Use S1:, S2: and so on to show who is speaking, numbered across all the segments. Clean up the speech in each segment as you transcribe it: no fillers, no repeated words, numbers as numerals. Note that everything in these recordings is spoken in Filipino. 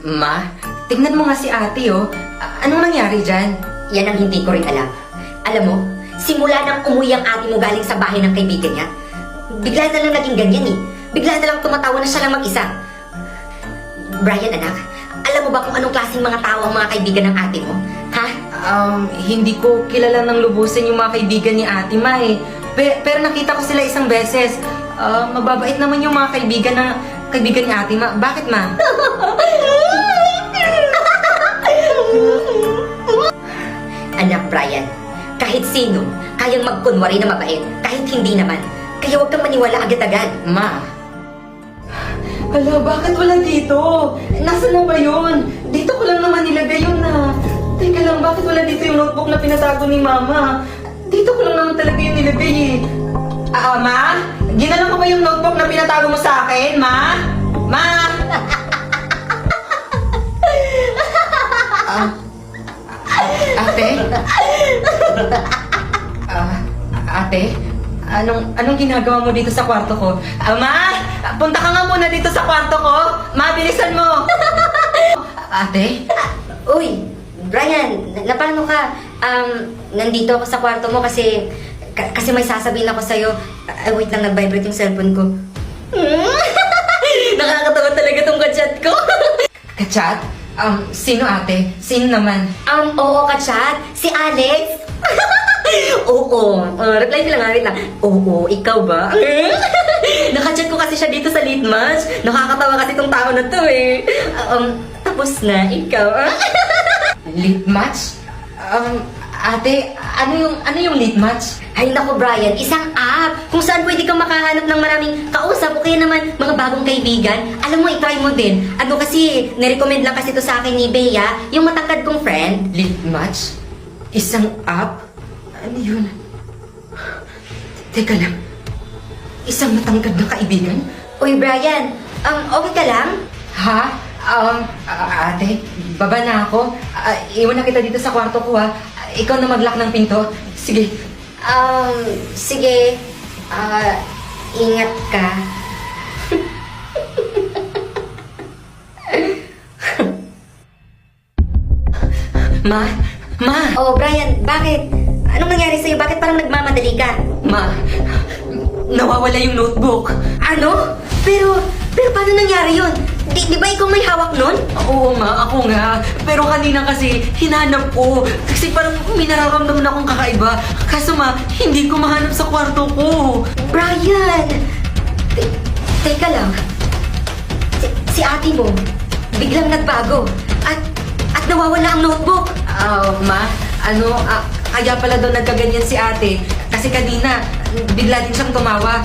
S1: Ma, tignan mo nga si ate, oh. Anong nangyari dyan?
S2: Yan ang hindi ko rin alam. Alam mo, simula nang umuwi ang ate mo galing sa bahay ng kaibigan niya, bigla na lang naging ganyan eh. Bigla na lang tumatawa na siya lang mag-isa. Brian, anak, alam mo ba kung anong klaseng mga tao ang mga kaibigan ng ate mo? Ha?
S1: Hindi ko kilala ng lubusin yung mga kaibigan ni ate, ma, eh. Pero nakita ko sila isang beses. Mababait naman yung mga kaibigan ni ate, ma. Bakit, ma?
S2: Anak, Brian, kahit sino, kayang magkunwari na mabait, kahit hindi naman. Kaya huwag kang maniwala agad-agad.
S1: Ma. Hala, bakit wala dito? Nasaan na ba yun? Dito ko lang naman nilagay yun na. Teka lang, bakit wala dito yung notebook na pinatago ni Mama? Dito ko lang naman talaga yung nilagay eh. Ma? Ginala mo ba yung notebook na pinatago mo sa akin, Ma? Ma? Ate? Ate? Anong ginagawa mo dito sa kwarto ko? Ma! Punta ka nga muna dito sa kwarto ko! Ma, bilisan mo! Ate?
S2: Uy, Brian, napano ka? Nandito ako sa kwarto mo kasi may sasabihin ako sa'yo. Wait lang, nag-vibrate yung cellphone ko. Nakakatawa talaga tong kachat ko.
S1: Kachat? Sino ate? Sino naman?
S2: Oo, kachat. Si Alex. Oo. Reply ko lang, wait lang. Oo, ikaw ba? Nakachat ko kasi siya dito sa late match. Nakakatawa kasi tong tao na to eh. Tapos na, ikaw.
S1: Late match? Ate, ano yung late match?
S2: Ay naku Brian, isang app kung saan pwede kang makahanap ng maraming kausap o kaya naman mga bagong kaibigan. Alam mo, i-try mo din. Ano kasi, nirecommend lang kasi to sa akin ni Bea, yung matangkad kong friend.
S1: Late match? Isang app? Ano yun? Teka lang. Isang matangkad na kaibigan?
S2: Uy Brian, okay ka lang?
S1: Ha? Ate, baba na ako. Iwan na kita dito sa kwarto ko, ha. Ikaw na mag-lock ng pinto. Sige.
S2: Sige. Ingat ka.
S1: Ma?
S2: Oh, Brian, bakit? Anong nangyari sa'yo? Bakit parang nagmamadali ka?
S1: Ma, nawawala yung notebook.
S2: Ano? Pero paano nangyari yun? Di ba ikaw may hawak nun?
S1: Oo, ma, ako nga. Pero kanina kasi, hinanap ko. Kasi parang may nararamdaman akong kakaiba. Kaso ma, hindi ko mahanap sa kwarto ko.
S2: Brian! Teka lang. Si ate mo, biglang nagbago. At nawawala ang notebook.
S1: Ma, kaya pala daw nagkaganyan si ate. Kasi kanina, bigla din siyang tumawa.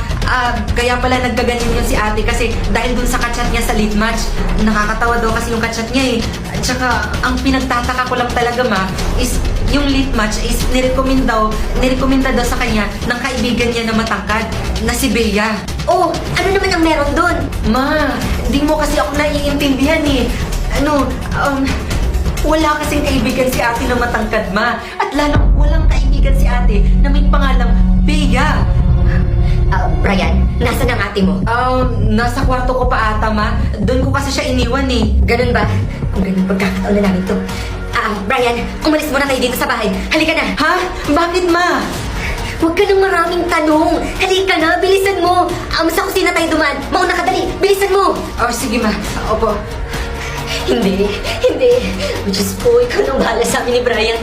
S1: Kaya pala nagkaganyan yun si ate kasi dahil dun sa kachat niya sa late match. Nakakatawa daw kasi yung kachat niya eh. At saka, ang pinagtataka ko lang talaga ma, is yung late match is nirekomenda daw sa kanya ng kaibigan niya na matangkad, na si Bea.
S2: Oh, ano naman ang meron dun?
S1: Ma, hindi mo kasi ako naiintindihan eh. Wala kasing kaibigan si ate na matangkad, ma. At lalong walang kaibigan si ate na may pangalang Bea.
S2: Brian, nasaan ang ate mo?
S1: Nasa kwarto ko pa ata, ma. Doon ko kasi siya iniwan eh.
S2: Ganun ba? Ang ganun pagkakataon na namin to. Brian, umalis muna tayo dito sa bahay. Halika na.
S1: Ha? Bakit, ma?
S2: Huwag ka ng maraming tanong. Halika na, bilisan mo. Sa kusina tayo dumaan. Mauna ka, dali. Bilisan mo.
S1: Sige, ma. Opo.
S2: Hindi. Diyos ko, ikaw nang bahala sa amin ni Brian.